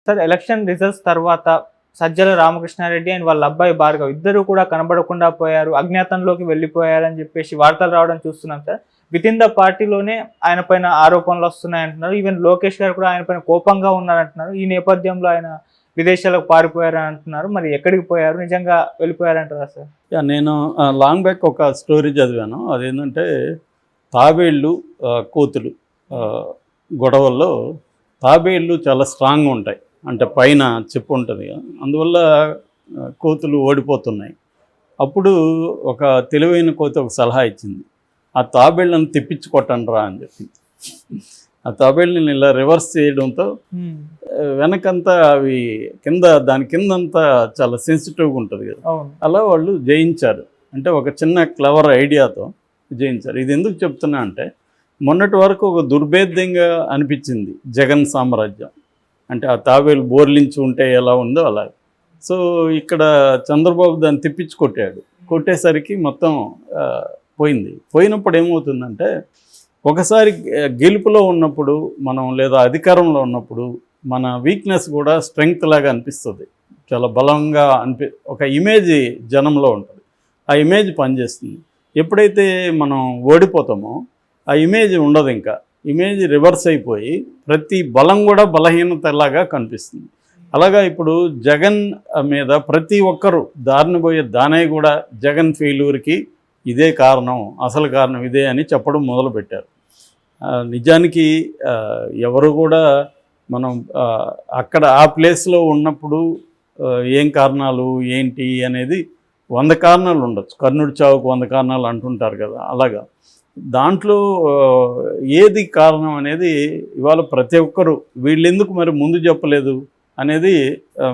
Sir election results తర్వాత Sajjala Ramakrishna Reddy and వాళ్ళ అబ్బాయి భార్గవ్ ఇద్దరు కూడా కనబడకుండా పోయారు, అజ్ఞాతంలోకి వెళ్ళిపోయారని చెప్పేసి వార్తలు రావడం చూస్తున్నాం సార్. విత్ ఇన్ ద పార్టీలోనే ఆయన పైన ఆరోపణలు వస్తున్నాయంటున్నారు. ఈవెన్ లోకేష్ గారు కూడా ఆయన పైన కోపంగా ఉన్నారంటున్నారు. ఈ నేపథ్యంలో ఆయన విదేశాలకు పారిపోయారని అంటున్నారు. మరి ఎక్కడికి పోయారు, నిజంగా వెళ్ళిపోయారంటారా సార్? నేను లాంగ్ బ్యాక్ ఒక స్టోరీ చదివాను. అదేంటంటే తాబేళ్ళు కోతులు గొడవల్లో తాబేళ్ళు చాలా స్ట్రాంగ్గా ఉంటాయి, అంటే పైన చెప్పు ఉంటుంది కదా, అందువల్ల కోతులు ఓడిపోతున్నాయి. అప్పుడు ఒక తెలివైన కోతి ఒక సలహా ఇచ్చింది, ఆ తాబేళ్ళను తెప్పించి కొట్టండి రా అని చెప్పింది. ఆ తాబేళ్ళని ఇలా రివర్స్ చేయడంతో వెనకంతా అవి దాని కిందంతా చాలా సెన్సిటివ్గా ఉంటుంది కదా, అలా వాళ్ళు జయించారు. అంటే ఒక చిన్న క్లవర్ ఐడియాతో జయించారు. ఇది ఎందుకు చెప్తున్నా అంటే మొన్నటి వరకు ఒక దుర్భేద్యంగా అనిపించింది జగన్ సామ్రాజ్యం, అంటే ఆ తాబేలు బోర్లించి ఉంటే ఎలా ఉందో అలా. సో ఇక్కడ చంద్రబాబు దాన్ని తిప్పించి కొట్టేసరికి మొత్తం పోయినప్పుడు ఏమవుతుందంటే, ఒకసారి గెలుపులో ఉన్నప్పుడు మనం లేదా అధికారంలో ఉన్నప్పుడు మన వీక్నెస్ కూడా స్ట్రెంగ్త్ లాగా అనిపిస్తుంది, చాలా బలంగా ఒక ఇమేజ్ జనంలో ఉంటుంది, ఆ ఇమేజ్ పనిచేస్తుంది. ఎప్పుడైతే మనం ఓడిపోతామో ఆ ఇమేజ్ ఉండదు, ఇంకా ఇమేజ్ రివర్స్ అయిపోయి ప్రతి బలం కూడా బలహీనతలాగా కనిపిస్తుంది. అలాగా ఇప్పుడు జగన్ మీద ప్రతి ఒక్కరూ దారిని పోయే దానయ్య కూడా జగన్ ఫెయిల్యూర్కి ఇదే కారణం, అసలు కారణం ఇదే అని చెప్పడం మొదలుపెట్టారు. నిజానికి ఎవరు కూడా మనం అక్కడ ఆ ప్లేస్లో ఉన్నప్పుడు ఏం కారణాలు ఏంటి అనేది 100 కారణాలు ఉండొచ్చు. కర్ణుడి చావుకు 100 కారణాలు అంటుంటారు కదా, అలాగా దాంట్లో ఏది కారణం అనేది ఇవాళ ప్రతి ఒక్కరు వీళ్ళెందుకు మరి ముందు చెప్పలేదు అనేది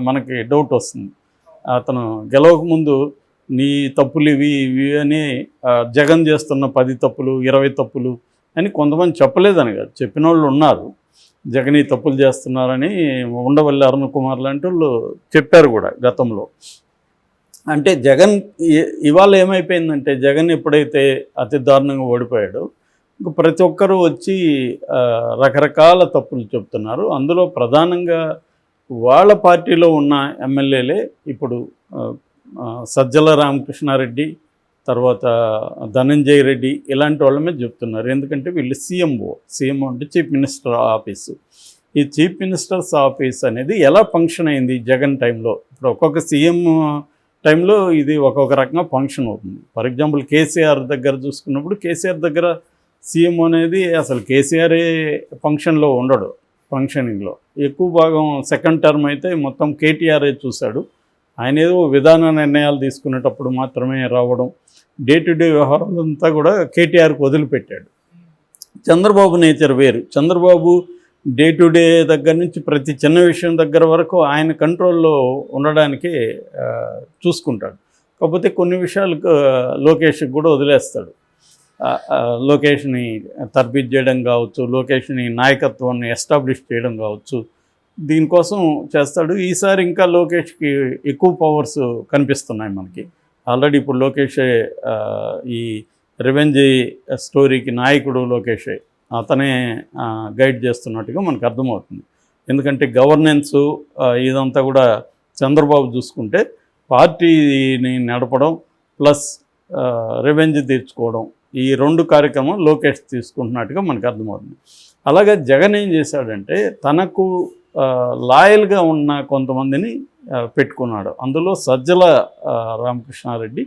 మనకి డౌట్ వస్తుంది. అతను గెలవక ముందు నీ తప్పులు ఇవి అని జగన్ చేస్తున్న 10 తప్పులు 20 తప్పులు అని కొంతమంది చెప్పలేదని కాదు, చెప్పిన వాళ్ళు ఉన్నారు. జగన్ ఈ తప్పులు చేస్తున్నారని ఉండవల్లి అరుణ్ కుమార్ లాంటి వాళ్ళు చెప్పారు కూడా గతంలో. అంటే జగన్ ఇవాళ ఏమైపోయిందంటే, జగన్ ఎప్పుడైతే అతి దారుణంగా ఓడిపోయాడో ఇంక ప్రతి ఒక్కరూ వచ్చి రకరకాల తప్పులు చెప్తున్నారు. అందులో ప్రధానంగా వాళ్ళ పార్టీలో ఉన్న ఎమ్మెల్యేలే ఇప్పుడు సజ్జల రామకృష్ణారెడ్డి, తర్వాత ధనంజయ రెడ్డి ఇలాంటి వాళ్ళ మీద చెప్తున్నారు. ఎందుకంటే వీళ్ళు సీఎంఓ అంటే చీఫ్ మినిస్టర్ ఆఫీసు. ఈ చీఫ్ మినిస్టర్స్ ఆఫీస్ అనేది ఎలా ఫంక్షన్ అయింది జగన్ టైంలో, ఇప్పుడు ఒక్కొక్క సీఎం టైంలో ఇది ఒక్కొక్క రకంగా ఫంక్షన్ అవుతుంది. ఫర్ ఎగ్జాంపుల్ కేసీఆర్ దగ్గర చూసుకున్నప్పుడు కేసీఆర్ దగ్గర సీఎం అనేది అసలు కేసీఆరే ఫంక్షన్లో ఉండడు, ఫంక్షనింగ్లో ఎక్కువ భాగం సెకండ్ టర్మ్ అయితే మొత్తం కేటీఆర్ఏ చూశాడు. ఆయన ఏదో విధాన నిర్ణయాలు తీసుకునేటప్పుడు మాత్రమే రావడం, డే టు డే వ్యవహారాలంతా కూడా కేటీఆర్కి వదిలిపెట్టాడు. చంద్రబాబు నేచర్ వేరు. చంద్రబాబు డే టు డే దగ్గర నుంచి ప్రతి చిన్న విషయం దగ్గర వరకు ఆయన కంట్రోల్లో ఉండడానికి చూసుకుంటాడు. కాకపోతే కొన్ని విషయాలు లోకేష్కి కూడా వదిలేస్తాడు. లోకేష్ని తర్బీదు చేయడం కావచ్చు, లోకేష్ని నాయకత్వాన్ని ఎస్టాబ్లిష్ చేయడం కావచ్చు, దీనికోసం చేస్తాడు. ఈసారి ఇంకా లోకేష్కి ఎక్కువ పవర్స్ కనిపిస్తున్నాయి మనకి. ఆల్రెడీ ఇప్పుడు లోకేషే ఈ రివెంజ్ స్టోరీకి నాయకుడు లోకేషే, అతనే గైడ్ చేస్తున్నట్టుగా మనకు అర్థమవుతుంది. ఎందుకంటే గవర్నెన్సు ఇదంతా కూడా చంద్రబాబు చూసుకుంటే పార్టీని నడపడం ప్లస్ రివెంజ్ తీర్చుకోవడం, ఈ 2 కార్యక్రమం లోకేష్ తీసుకుంటున్నట్టుగా మనకు అర్థమవుతుంది. అలాగే జగన్ ఏం చేశాడంటే తనకు లాయల్గా ఉన్న కొంతమందిని పెట్టుకున్నాడు. అందులో సజ్జల రామకృష్ణారెడ్డి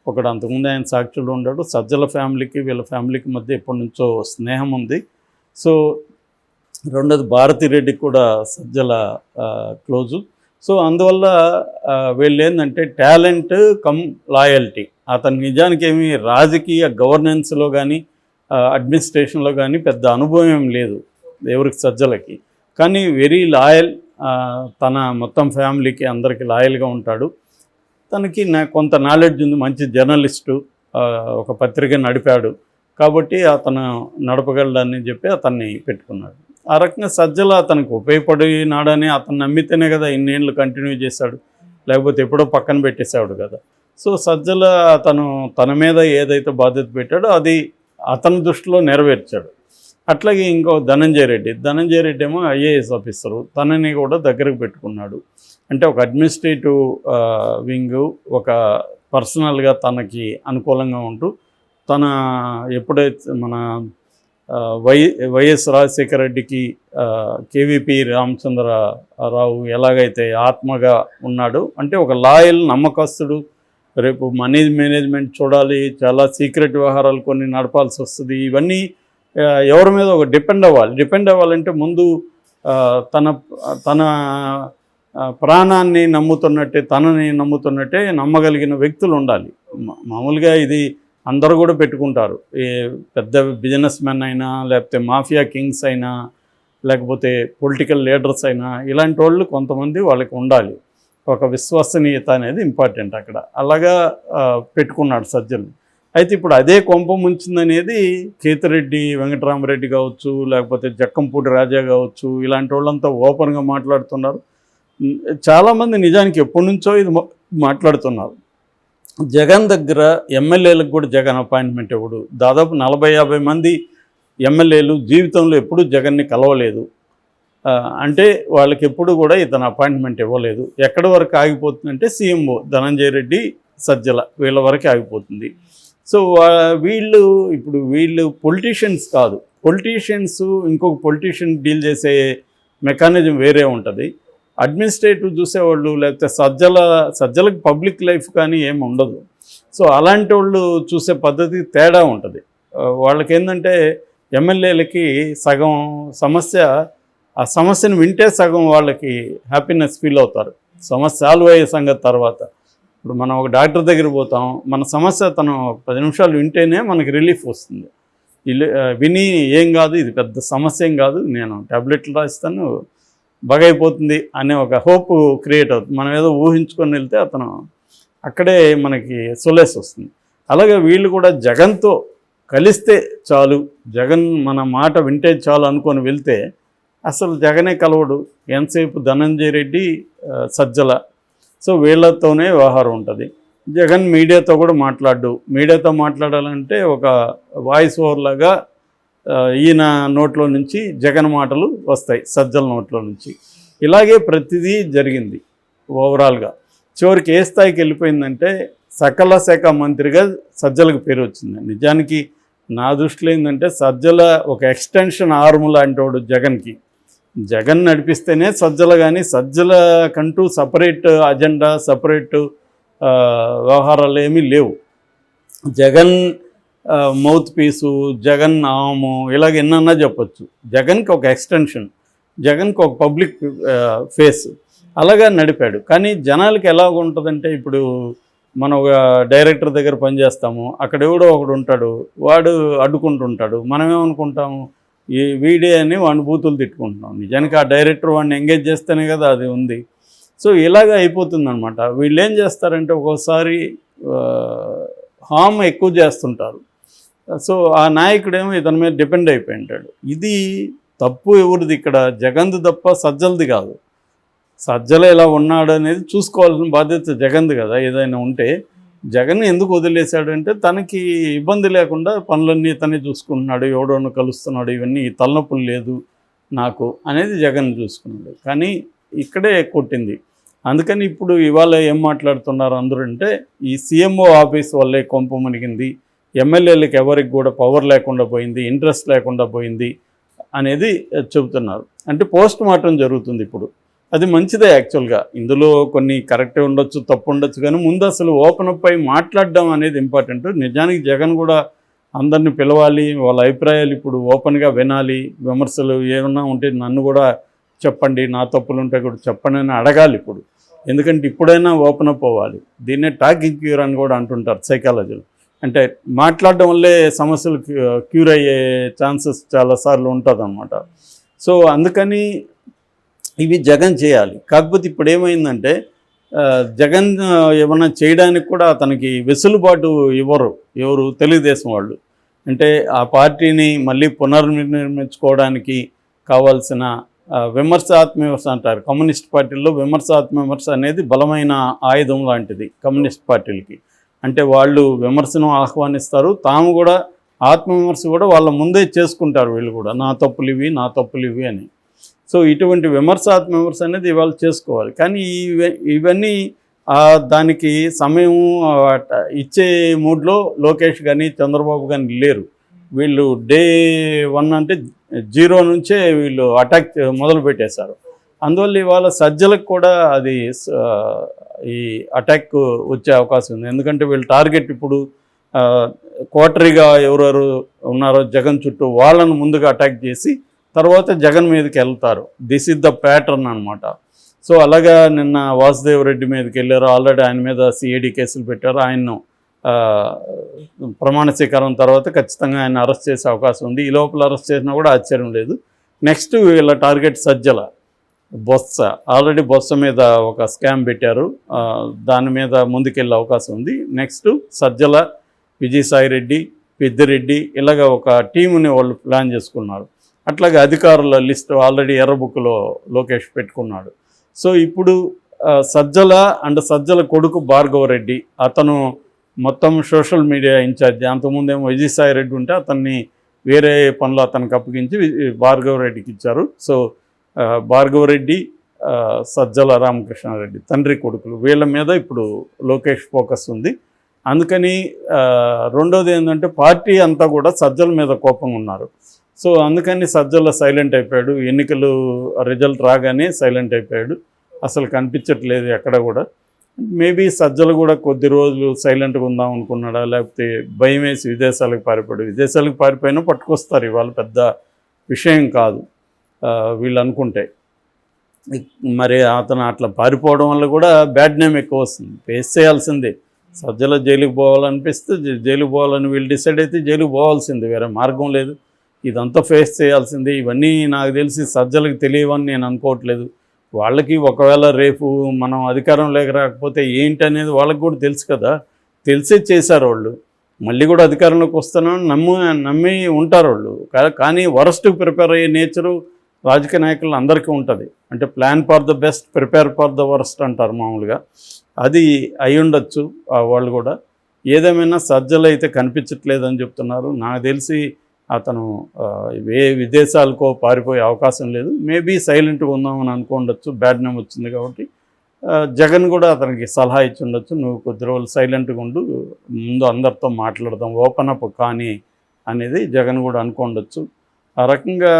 ఒకడు, అంతకుముందు ఆయన సాక్షులు ఉన్నాడు. సజ్జల ఫ్యామిలీకి వీళ్ళ ఫ్యామిలీకి మధ్య ఎప్పటి నుంచో స్నేహం ఉంది. సో రెండోది భారతిరెడ్డికి కూడా సజ్జల క్లోజు. సో అందువల్ల వీళ్ళు ఏంటంటే టాలెంట్ కమ్ లాయల్టీ. అతను నిజానికి ఏమి రాజకీయ గవర్నెన్స్లో కానీ అడ్మినిస్ట్రేషన్లో కానీ పెద్ద అనుభవం ఏం లేదు ఎవరికి, సజ్జలకి. కానీ వెరీ లాయల్, తన మొత్తం ఫ్యామిలీకి అందరికీ లాయల్గా ఉంటాడు. తనకి కొంత నాలెడ్జ్ ఉంది, మంచి జర్నలిస్టు, ఒక పత్రిక నడిపాడు కాబట్టి అతను నడపగలడని చెప్పి అతన్ని పెట్టుకున్నాడు. ఆ రకంగా సజ్జల అతనికి ఉపయోగపడినాడని అతను నమ్మితేనే కదా ఇన్నేళ్ళు కంటిన్యూ చేశాడు, లేకపోతే ఎప్పుడో పక్కన పెట్టేశాడు కదా. సో సజ్జల తన మీద ఏదైతే బాధ్యత పెట్టాడో అది అతని దృష్టిలో నెరవేర్చాడు. అట్లాగే ఇంకో ధనంజయ రెడ్డి ఏమో ఐఏఎస్ ఆఫీసరు, తనని కూడా దగ్గరకు పెట్టుకున్నాడు. అంటే ఒక అడ్మినిస్ట్రేటివ్ వింగు, ఒక పర్సనల్గా తనకి అనుకూలంగా ఉంటూ తన ఎప్పుడైతే మన వైఎస్ రాజశేఖర రెడ్డికి కేవీపీ రామచంద్రరావు ఎలాగైతే ఆత్మగా ఉన్నాడో, అంటే ఒక లాయల్ నమ్మకస్తుడు, రేపు మనీ మేనేజ్మెంట్ చూడాలి, చాలా సీక్రెట్ వ్యవహారాలు కొన్ని నడపాల్సి వస్తుంది, ఇవన్నీ ఎవరి మీద ఒక డిపెండ్ అవ్వాలంటే ముందు తన తన ప్రాణాన్ని నమ్ముతున్నట్టే, తనని నమ్ముతున్నట్టే నమ్మగలిగిన వ్యక్తులు ఉండాలి. మామూలుగా ఇది అందరూ కూడా పెట్టుకుంటారు, ఏ పెద్ద బిజినెస్ మెన్ అయినా, లేకపోతే మాఫియా కింగ్స్ అయినా, లేకపోతే పొలిటికల్ లీడర్స్ అయినా, ఇలాంటి వాళ్ళు కొంతమంది వాళ్ళకి ఉండాలి. ఒక విశ్వసనీయత అనేది ఇంపార్టెంట్ అక్కడ. అలాగా పెట్టుకున్నాడు సజ్జలు. అయితే ఇప్పుడు అదే కొంప ముంచిందనేది కేతిరెడ్డి వెంకటరామరెడ్డి కావచ్చు, లేకపోతే జక్కంపూడి రాజా కావచ్చు, ఇలాంటి వాళ్ళంతా ఓపెన్గా మాట్లాడుతున్నారు. చాలామంది నిజానికి ఎప్పటి నుంచో ఇది మాట్లాడుతున్నారు. జగన్ దగ్గర ఎమ్మెల్యేలకు కూడా జగన్ అపాయింట్మెంట్ ఇవ్వడు. దాదాపు 40-50 మంది ఎమ్మెల్యేలు జీవితంలో ఎప్పుడూ జగన్ని కలవలేదు. అంటే వాళ్ళకి ఎప్పుడు కూడా ఇతను అపాయింట్మెంట్ ఇవ్వలేదు. ఎక్కడి వరకు ఆగిపోతుందంటే సీఎంఓ ధనంజయ రెడ్డి, సజ్జల వీళ్ళ వరకే ఆగిపోతుంది. సో వీళ్ళు పొలిటీషియన్స్ కాదు. పొలిటీషియన్స్ ఇంకొక పొలిటీషియన్ డీల్ చేసే మెకానిజం వేరే ఉంటుంది. అడ్మినిస్ట్రేటివ్ చూసేవాళ్ళు, లేకపోతే సజ్జలకు పబ్లిక్ లైఫ్ కానీ ఏమి ఉండదు. సో అలాంటి వాళ్ళు చూసే పద్ధతి తేడా ఉంటుంది. వాళ్ళకి ఏంటంటే ఎమ్మెల్యేలకి సగం ఆ సమస్యను వింటే సగం వాళ్ళకి హ్యాపీనెస్ ఫీల్ అవుతారు, సమస్య సాల్వ్ అయ్యే సంగతి తర్వాత. ఇప్పుడు మనం ఒక డాక్టర్ దగ్గర పోతాం, మన సమస్య తను 10 నిమిషాలు వింటేనే మనకి రిలీఫ్ వస్తుంది. విని ఏం కాదు, ఇది పెద్ద సమస్య ఏం కాదు, నేను ట్యాబ్లెట్లు రాస్తాను, బాగైపోతుంది అనే ఒక హోప్ క్రియేట్ అవుతుంది. మనం ఏదో ఊహించుకొని వెళ్తే అతను అక్కడే మనకి సొలేస్ వస్తుంది. అలాగే వీళ్ళు కూడా జగన్తో కలిస్తే చాలు, జగన్ మన మాట వింటే చాలు అనుకొని వెళ్తే అసలు జగనే కలవడు. ఎంతసేపు ధనంజయ రెడ్డి, సజ్జల, సో వీళ్ళతోనే వ్యవహారం ఉంటుంది. జగన్ మీడియాతో కూడా మీడియాతో మాట్లాడాలంటే ఒక వాయిస్ ఓవర్ లాగా ఈయన నోట్లో నుంచి జగన్ మాటలు వస్తాయి, సజ్జల నోట్లో నుంచి. ఇలాగే ప్రతిదీ జరిగింది ఓవరాల్గా. చివరికి ఏ స్థాయికి వెళ్ళిపోయిందంటే సకల శాఖ మంత్రిగా సజ్జలకు పేరు వచ్చింది. నిజానికి నా దృష్టిలో ఏంటంటే సజ్జల ఒక ఎక్స్టెన్షన్ ఆర్మ్ లాంటి వాడు జగన్కి. జగన్ నడిపిస్తేనే సజ్జల, కానీ సజ్జల కంటూ సపరేట్ అజెండా, సపరేట్ వ్యవహారాలు ఏమీ లేవు. జగన్ మౌత్ పీసు, జగన్ ఆము, ఇలాగ ఎన్నన్నా చెప్పచ్చు. జగన్కి ఒక ఎక్స్టెన్షన్, జగన్కి ఒక పబ్లిక్ ఫేస్, అలాగా నడిపాడు. కానీ జనాలకి ఎలాగ ఉంటుందంటే, ఇప్పుడు మనం ఒక డైరెక్టర్ దగ్గర పనిచేస్తాము, అక్కడ ఎవడో ఒకడు ఉంటాడు, వాడు అడ్డుకుంటుంటాడు. మనమేమనుకుంటాము, ఈ వీడే అని వాడిని బూతులు తిట్టుకుంటున్నాం. నిజానికి ఆ డైరెక్టర్ వాడిని ఎంగేజ్ చేస్తేనే కదా అది ఉంది. సో ఇలాగ అయిపోతుందన్నమాట. వీళ్ళు ఏం చేస్తారంటే ఒక్కోసారి హామ్ ఎక్కువ చేస్తుంటారు. సో ఆ నాయకుడేమో ఇతని మీద డిపెండ్ అయిపోయి ఉంటాడు. ఇది తప్పు ఎవరిది ఇక్కడ? జగన్ది తప్ప సజ్జలది కాదు. సజ్జల ఎలా ఉన్నాడు అనేది చూసుకోవాల్సిన బాధ్యత జగన్ది కదా. ఏదైనా ఉంటే జగన్ ఎందుకు వదిలేశాడు అంటే తనకి ఇబ్బంది లేకుండా పనులన్నీ తనే చూసుకుంటున్నాడు, ఎవడోను కలుస్తున్నాడు, ఇవన్నీ తలనొప్పులు లేదు నాకు అనేది జగన్ చూసుకున్నాడు. కానీ ఇక్కడే కొట్టింది. అందుకని ఇప్పుడు ఇవాళ ఏం మాట్లాడుతున్నారు అందరూ అంటే, ఈ సీఎంఓ ఆఫీస్ వల్లే కొంప మునిగింది, ఎమ్మెల్యేలకు ఎవరికి కూడా పవర్ లేకుండా పోయింది, ఇంట్రెస్ట్ లేకుండా పోయింది అనేది చెబుతున్నారు. అంటే పోస్ట్ మార్టం జరుగుతుంది ఇప్పుడు. అది మంచిదే యాక్చువల్గా. ఇందులో కొన్ని కరెక్టే ఉండొచ్చు, తప్పు ఉండొచ్చు, కానీ ముందు అసలు ఓపెన్ అప్ అయి మాట్లాడడం అనేది ఇంపార్టెంట్. నిజానికి జగన్ కూడా అందరినీ పిలవాలి, వాళ్ళ అభిప్రాయాలు ఇప్పుడు ఓపెన్గా వినాలి, విమర్శలు ఏమన్నా ఉంటే నన్ను కూడా చెప్పండి, నా తప్పులు ఉంటే కూడా చెప్పండి అని అడగాలి ఇప్పుడు. ఎందుకంటే ఇప్పుడైనా ఓపెన్ అప్ అవ్వాలి. దీన్నే టాకింగ్ క్యూర్ అని కూడా అంటుంటారు సైకాలజీలో. అంటే మాట్లాడడం వల్లే సమస్యలు క్యూర్ అయ్యే ఛాన్సెస్ చాలాసార్లు ఉంటుందన్నమాట. సో అందుకని ఇవి జగన్ చేయాలి. కాకపోతే ఇప్పుడు ఏమైందంటే జగన్ ఏమన్నా చేయడానికి కూడా అతనికి వెసులుబాటు ఎవరు తెలుగుదేశం వాళ్ళు. అంటే ఆ పార్టీని మళ్ళీ పునర్నిర్మించుకోవడానికి కావాల్సిన విమర్శ అంటారు. కమ్యూనిస్ట్ పార్టీల్లో విమర్శ అనేది బలమైన ఆయుధం లాంటిది కమ్యూనిస్ట్ పార్టీలకి. అంటే వాళ్ళు విమర్శను ఆహ్వానిస్తారు, తాము కూడా ఆత్మవిమర్శ కూడా వాళ్ళ ముందే చేసుకుంటారు వీళ్ళు కూడా, నా తప్పులు ఇవి అని. సో ఇటువంటి ఆత్మవిమర్శ అనేది ఇవాళ చేసుకోవాలి. కానీ ఇవన్నీ దానికి సమయం ఇచ్చే మూడ్లో లోకేష్ కానీ చంద్రబాబు కానీ లేరు. వీళ్ళు డే 1 అంటే 0 నుంచే వీళ్ళు అటాక్ మొదలు పెట్టేశారు. అందువల్ల ఇవాళ సజ్జలకు కూడా అది ఈ అటాక్ వచ్చే అవకాశం ఉంది. ఎందుకంటే వీళ్ళు టార్గెట్ ఇప్పుడు క్వార్టరీగా ఎవరెవరు ఉన్నారో జగన్ చుట్టూ వాళ్ళను ముందుగా అటాక్ చేసి తర్వాత జగన్ మీదకి వెళ్తారు. దిస్ ఇస్ ద ప్యాటర్న్ అనమాట. సో అలాగా నిన్న వాసుదేవ్ రెడ్డి మీదకి వెళ్ళారు. ఆల్రెడీ ఆయన మీద సిఐడి కేసులు పెట్టారు. ఆయన్ను ప్రమాణ స్వీకారం తర్వాత ఖచ్చితంగా ఆయన అరెస్ట్ చేసే అవకాశం ఉంది. ఈ లోపల అరెస్ట్ చేసినా కూడా ఆశ్చర్యం లేదు. నెక్స్ట్ వీళ్ళ టార్గెట్ సజ్జల, బొత్స. ఆల్రెడీ బొత్స మీద ఒక స్కామ్ పెట్టారు, దాని మీద ముందుకెళ్ళే అవకాశం ఉంది. నెక్స్ట్ సజ్జల, విజయసాయిరెడ్డి, పెద్దిరెడ్డి, ఇలాగ ఒక టీముని వాళ్ళు ప్లాన్ చేసుకున్నారు. అట్లాగే అధికారుల లిస్టు ఆల్రెడీ ఎర్ర బుక్లో లోకేష్ పెట్టుకున్నాడు. సో ఇప్పుడు సజ్జల కొడుకు భార్గవరెడ్డి, అతను మొత్తం సోషల్ మీడియా ఇన్ఛార్జ్. అంతకుముందేమో విజయసాయిరెడ్డి ఉంటే అతన్ని వేరే పనులు అతనికి అప్పగించి భార్గవరెడ్డికి ఇచ్చారు. సో భార్గవరెడ్డి, సజ్జల రామకృష్ణారెడ్డి తండ్రి కొడుకులు, వీళ్ళ మీద ఇప్పుడు లోకేష్ ఫోకస్ ఉంది. అందుకని రెండోది ఏంటంటే పార్టీ అంతా కూడా సజ్జల మీద కోపంగా ఉన్నారు. సో అందుకని సజ్జల సైలెంట్ అయిపోయాడు. ఎన్నికలు రిజల్ట్ రాగానే సైలెంట్ అయిపోయాడు, అసలు కనిపించట్లేదు ఎక్కడ కూడా. మేబీ సజ్జలు కూడా కొద్ది రోజులు సైలెంట్గా ఉందాం అనుకున్నాడా, లేకపోతే భయం వేసి విదేశాలకు పారిపోయాడు. విదేశాలకు పారిపోయినా పట్టుకొస్తారు, ఇవాళ పెద్ద విషయం కాదు వీళ్ళు అనుకుంటే. మరి అతను అట్లా పారిపోవడం వల్ల కూడా బ్యాడ్ నేమ్ ఎక్కువ వస్తుంది, ఫేస్ చేయాల్సిందే. సజ్జల జైలుకి పోవాలనిపిస్తే జైలుకి పోవాలని వీళ్ళు డిసైడ్ అయితే జైలుకి పోవాల్సిందే, వేరే మార్గం లేదు. ఇదంతా ఫేస్ చేయాల్సిందే. ఇవన్నీ నాకు తెలిసి సజ్జలకు తెలియవని నేను అనుకోవట్లేదు. వాళ్ళకి ఒకవేళ రేపు మనం అధికారం లేక రాకపోతే ఏంటి అనేది వాళ్ళకి కూడా తెలుసు కదా, తెలిసే చేశారు వాళ్ళు. మళ్ళీ కూడా అధికారంలోకి వస్తానని నమ్మి ఉంటారు వాళ్ళు. కానీ వరస్ట్కి ప్రిపేర్ అయ్యే నేచరు రాజకీయ నాయకులు అందరికీ ఉంటుంది. అంటే plan for the best, prepare for the worst అంటారు మామూలుగా. అది అయి ఉండొచ్చు వాళ్ళు కూడా. ఏదేమైనా సజ్జలు అయితే కనిపించట్లేదని చెప్తున్నారు. నాకు తెలిసి అతను విదేశాలకో పారిపోయే అవకాశం లేదు. మేబీ సైలెంట్గా ఉందామని అనుకోండొచ్చు, బ్యాడ్ నేమ్ వచ్చింది కాబట్టి. జగన్ కూడా అతనికి సలహా ఇచ్చి ఉండొచ్చు, నువ్వు కొద్ది రోజులు సైలెంట్గా ఉండు, ముందు అందరితో మాట్లాడదాం, ఓపెన్ అప్ కానీ అనేది జగన్ కూడా అనుకోండొచ్చు. ఆ రకంగా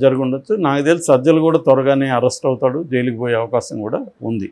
జరుగుండొచ్చు. నాకు తెలిసి సజ్జలు కూడా త్వరగానే అరెస్ట్ అవుతాడు, జైలుకి పోయే అవకాశం కూడా ఉంది.